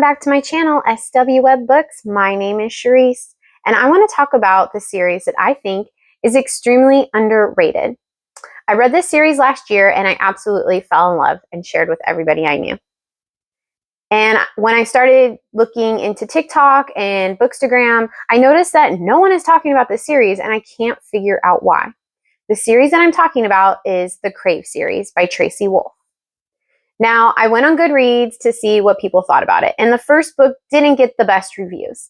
back to my channel, SW Web Books. My name is Charisse, and I want to talk about the series that I think is extremely underrated. I read this series last year, and I absolutely fell in love and shared with everybody I knew. And when I started looking into TikTok and Bookstagram, I noticed that no one is talking about this series, and I can't figure out why. The series that I'm talking about is the Crave series by Tracy Wolff. Now, I went on Goodreads to see what people thought about it, and the first book didn't get the best reviews.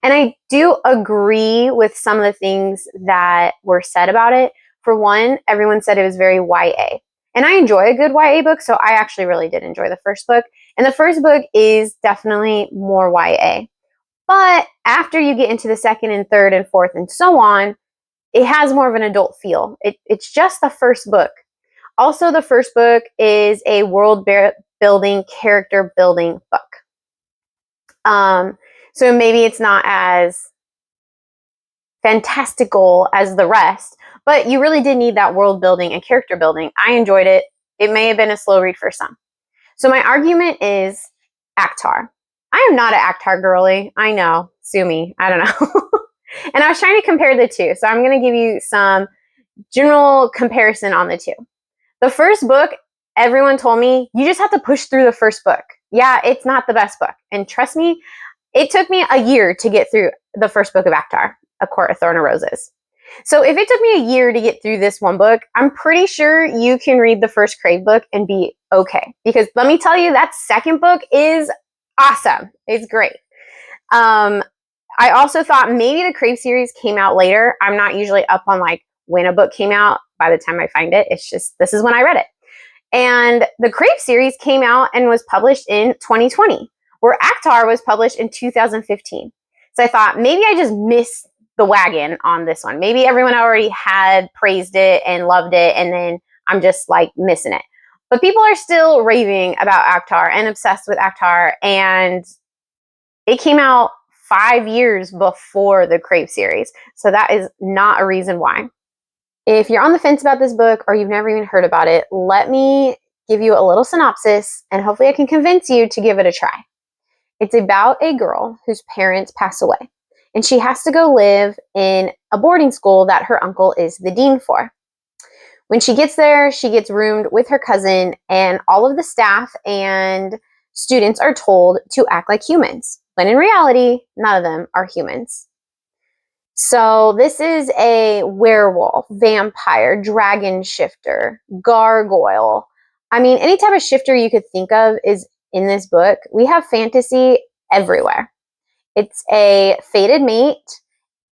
And I do agree with some of the things that were said about it. For one, everyone said it was very YA. And I enjoy a good YA book, so I actually really did enjoy the first book. And the first book is definitely more YA. But after you get into the second and third and fourth and so on, it has more of an adult feel. It's just the first book. Also, the first book is a world building, character building book. So maybe it's not as fantastical as the rest, but you really did need that world building and character building. I enjoyed it. It may have been a slow read for some. So my argument is ACOTAR. I am not an ACOTAR girly. I know. Sue me. I don't know. And I was trying to compare the two. So I'm going to give you some general comparison on the two. The first book, everyone told me, you just have to push through the first book. Yeah, it's not the best book. And trust me, it took me a year to get through the first book of ACOTAR, A Court of Thorn and Roses. So if it took me a year to get through this one book, I'm pretty sure you can read the first Crave book and be okay. Because let me tell you, that second book is awesome. It's great. I also thought maybe the Crave series came out later. I'm not usually up on like when a book came out by the time I find it. It's just, this is when I read it. And the Crave series came out and was published in 2020, where ACOTAR was published in 2015. So I thought maybe I just missed the wagon on this one. Maybe everyone already had praised it and loved it, and then I'm just like missing it. But people are still raving about ACOTAR and obsessed with ACOTAR, and it came out 5 years before the Crave series. So that is not a reason why. If you're on the fence about this book or you've never even heard about it, let me give you a little synopsis, and hopefully I can convince you to give it a try. It's about a girl whose parents pass away, and she has to go live in a boarding school that her uncle is the dean for. When she gets there, she gets roomed with her cousin, and all of the staff and students are told to act like humans, when in reality, none of them are humans. So this is a werewolf, vampire, dragon shifter, gargoyle. I mean, any type of shifter you could think of is in this book. We have fantasy everywhere. It's a fated mate.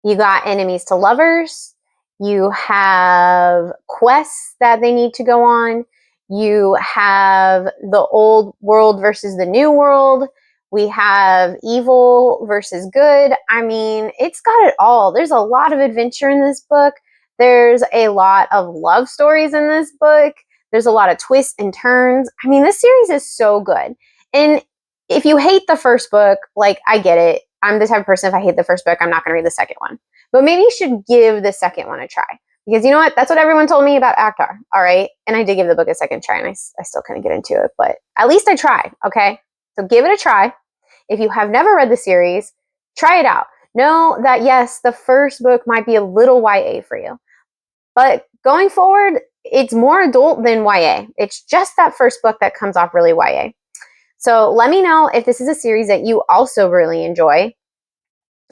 You got enemies to lovers. You have quests that they need to go on. You have the old world versus the new world. We have evil versus good. I mean, it's got it all. There's a lot of adventure in this book. There's a lot of love stories in this book. There's a lot of twists and turns. I mean, this series is so good. And if you hate the first book, like, I get it. I'm the type of person, if I hate the first book, I'm not going to read the second one. But maybe you should give the second one a try. Because you know what? That's what everyone told me about ACOTAR. All right. And I did give the book a second try, and I still couldn't get into it. But at least I tried. Okay. So give it a try. If you have never read the series, try it out. Know that, yes, the first book might be a little YA for you. But going forward, it's more adult than YA. It's just that first book that comes off really YA. So let me know if this is a series that you also really enjoy,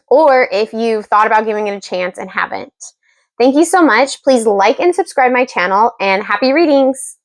or if you've thought about giving it a chance and haven't. Thank you so much. Please like and subscribe my channel, and happy readings.